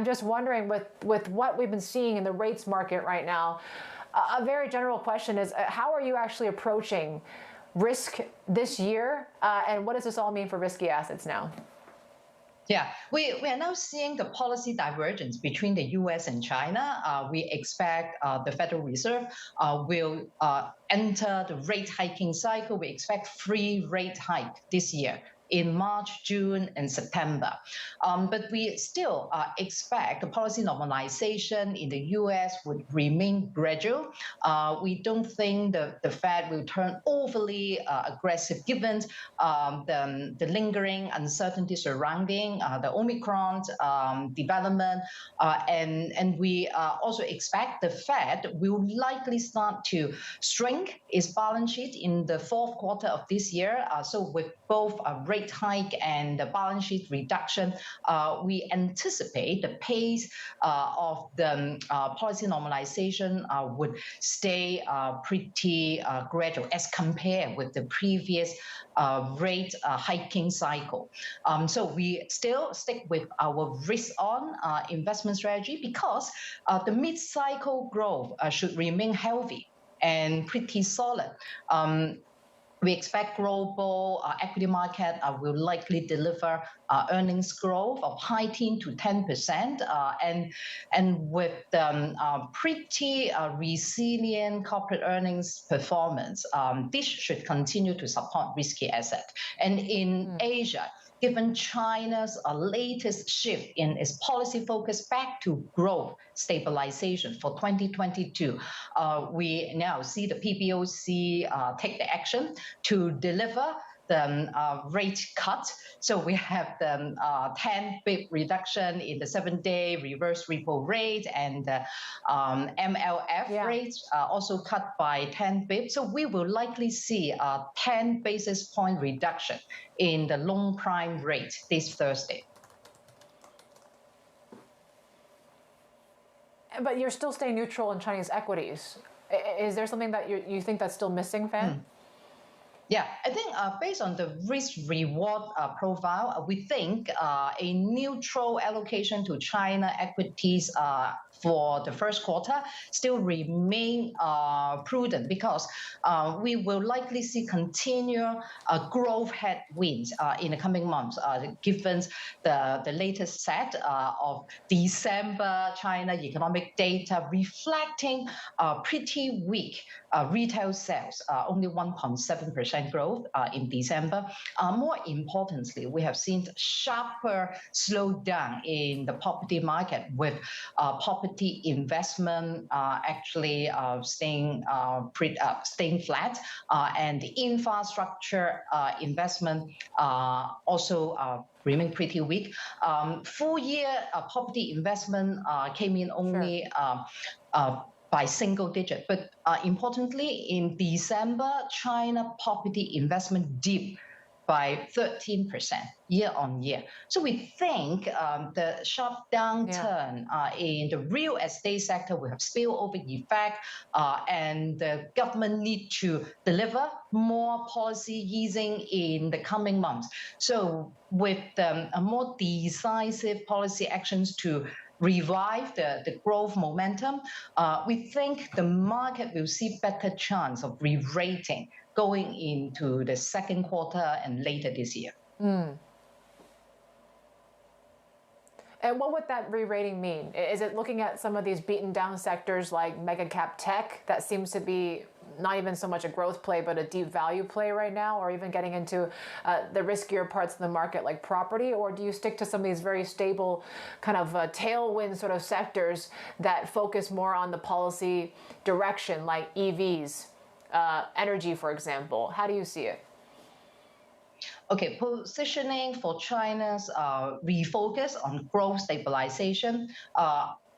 I'm just wondering, with what we've been seeing in the rates market right now, a very general question is, how are you actually approaching risk this year, and what does this all mean for risky assets now? Yeah, we are now seeing the policy divergence between the US and China. We expect the Federal Reserve will enter the rate hiking cycle. We expect 3 rate hike this year in March, June, and September. But we still expect the policy normalization in the US would remain gradual. We don't think the Fed will turn overly aggressive given the lingering uncertainty surrounding the Omicron development. And we also expect the Fed will likely start to shrink its balance sheet in the fourth quarter of this year. So with both a rate hike and the balance sheet reduction, we anticipate the pace of the policy normalization would stay pretty gradual as compared with the previous rate hiking cycle. So we still stick with our risk-on investment strategy because the mid-cycle growth should remain healthy and pretty solid. We expect global equity market will likely deliver earnings growth of high teen to 10%, and with pretty resilient corporate earnings performance, this should continue to support risky assets. And in Asia, given China's latest shift in its policy focus back to growth stabilization for 2022, we now see the PBOC take the action to deliver the rate cut. So we have the 10 bp reduction in the 7-day reverse repo rate, and the MLF rates also cut by 10 bps. So we will likely see a 10 basis point reduction in the loan prime rate this Thursday. But you're still staying neutral in Chinese equities. Is there something that you think that's still missing, Fan? Yeah, I think based on the risk-reward profile, we think a neutral allocation to China equities for the first quarter still remain prudent because we will likely see continual growth headwinds in the coming months, given the latest set of December China economic data reflecting pretty weak retail sales, only 1.7% growth in December. More importantly, we have seen sharper slowdown in the property market, with property investment actually staying flat, and the infrastructure investment also remain pretty weak. Full year property investment came in only by single digit. But importantly, in December, China property investment dipped by 13% year on year. So we think the sharp downturn in the real estate sector will have spillover effect, and the government need to deliver more policy easing in the coming months. So with a more decisive policy actions to revive the growth momentum, we think the market will see better chance of re-rating going into the second quarter and later this year. And what would that re-rating mean? Is it looking at some of these beaten down sectors like mega cap tech that seems to be not even so much a growth play, but a deep value play right now, or even getting into the riskier parts of the market like property? Or do you stick to some of these very stable kind of tailwind sort of sectors that focus more on the policy direction, like EVs, energy, for example? How do you see it? Okay, positioning for China's refocus on growth stabilization.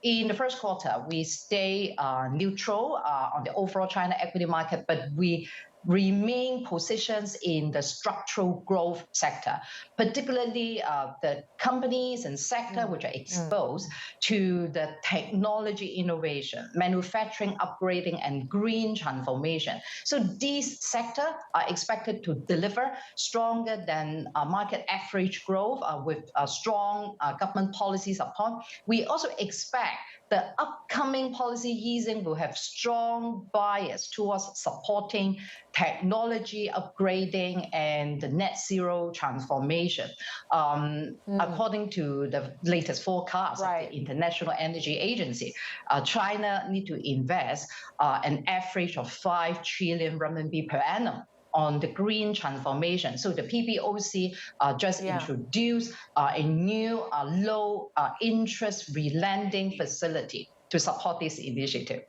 In the first quarter, we stay neutral on the overall China equity market, but we remain positions in the structural growth sector, particularly the companies and sector which are exposed to the technology innovation, manufacturing upgrading, and green transformation. So these sectors are expected to deliver stronger than market average growth with strong government policy support. We also expect the upcoming policy easing will have strong bias towards supporting technology upgrading and the net zero transformation. According to the latest forecast of the International Energy Agency, China need to invest an average of 5 trillion renminbi per annum on the green transformation. So the PBOC just introduced a new low interest relending facility to support this initiative.